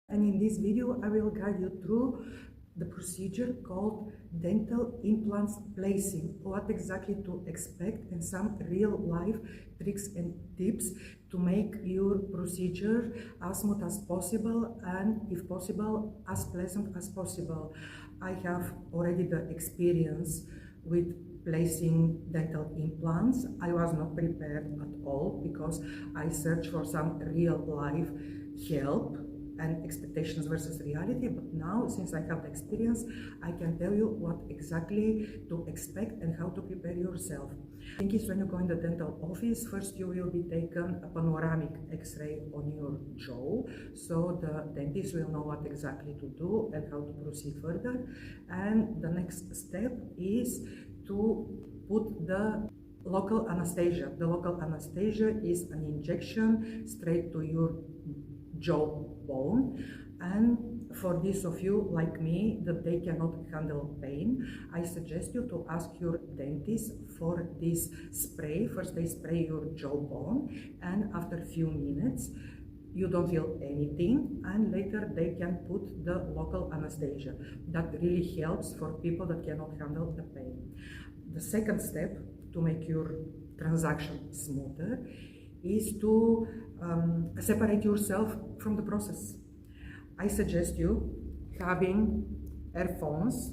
And in this video I will guide you through the procedure called dental implants placing, what exactly to expect, and some real life tricks and tips to make your procedure as smooth as possible and, if possible, as pleasant as possible. I have already the experience with placing dental implants. I was not prepared at all because I searched for some real life help and expectations versus reality, but now, since I have the experience, I can tell you what exactly to expect and how to prepare yourself. The thing is, when you go in the dental office, first you will be taken a panoramic x-ray on your jaw, so the dentist will know what exactly to do and how to proceed further. And the next step is to put the local anesthesia. The local anesthesia is an injection straight to your jawbone, and for those of you like me that they cannot handle pain, I suggest you to ask your dentist for this spray. First they spray your jawbone, and after a few minutes you don't feel anything, and later they can put the local anesthesia. That really helps for people that cannot handle the pain. The second step to make your transaction smoother is to separate yourself from the process. I suggest you having earphones,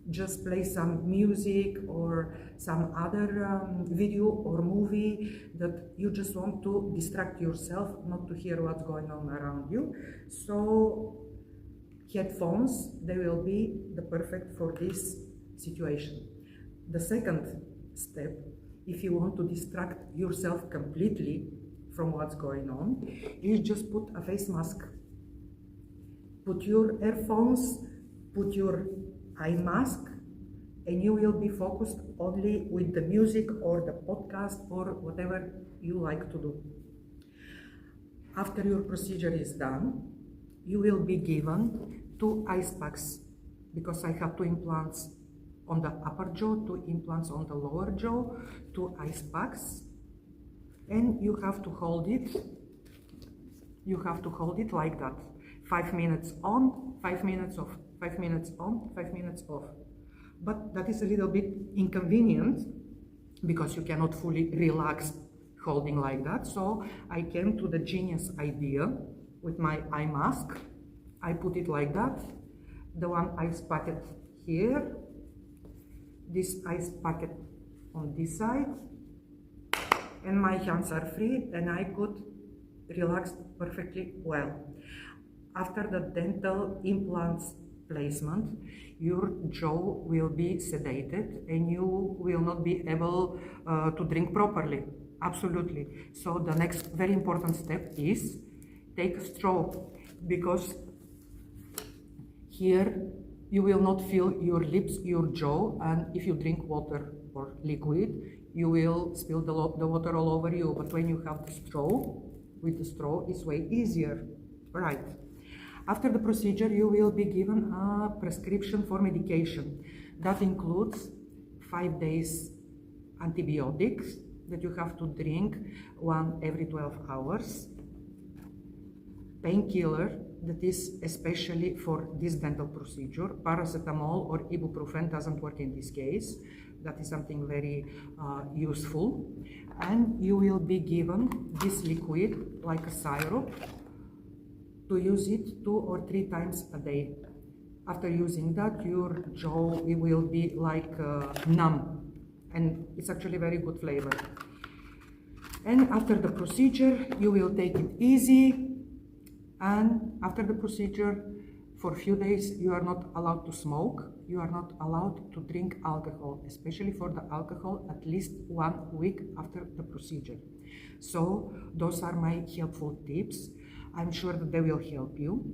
just play some music or some other video or movie that you just want to distract yourself, not to hear what's going on around you. So headphones, they will be the perfect for this situation. The second step, if you want to distract yourself completely from what's going on, is just put a face mask. Put your earphones, put your eye mask, and you will be focused only with the music or the podcast or whatever you like to do. After your procedure is done, you will be given 2 ice packs, because I have 2 implants on the upper jaw, 2 implants on the lower jaw, 2 ice packs. And you have to hold it. You have to hold it like that. 5 minutes on, 5 minutes off, 5 minutes on, 5 minutes off. But that is a little bit inconvenient because you cannot fully relax holding like that. So I came to the genius idea with my eye mask. I put it like that. The one ice packet here. This ice packet on this side. And my hands are free and I could relax perfectly well. After the dental implants placement, your jaw will be sedated and you will not be able to drink properly. Absolutely. So the next very important step is take a straw, because here you will not feel your lips, your jaw, and if you drink water or liquid, you will spill the water all over you. But when you have the straw, with the straw, it's way easier, right? After the procedure, you will be given a prescription for medication. That includes 5 days antibiotics that you have to drink, 1 every 12 hours. Painkiller that is especially for this dental procedure. Paracetamol or ibuprofen doesn't work in this case. That is something very useful. And you will be given this liquid like a syrup to use it 2 or 3 times a day. After using that, your jaw will be like numb, and it's actually very good flavor. And after the procedure, you will take it easy. And after the procedure, for a few days, you are not allowed to smoke. You are not allowed to drink alcohol, especially for the alcohol, at least 1 week after the procedure. So those are my helpful tips. I'm sure that they will help you.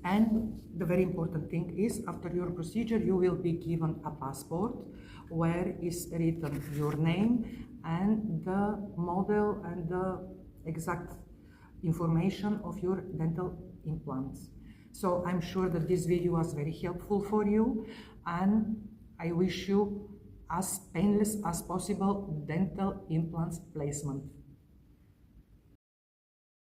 And the very important thing is, after your procedure, you will be given a passport where is written your name and the model and the exact information of your dental implants. So I'm sure that this video was very helpful for you, and I wish you as painless as possible dental implants placement.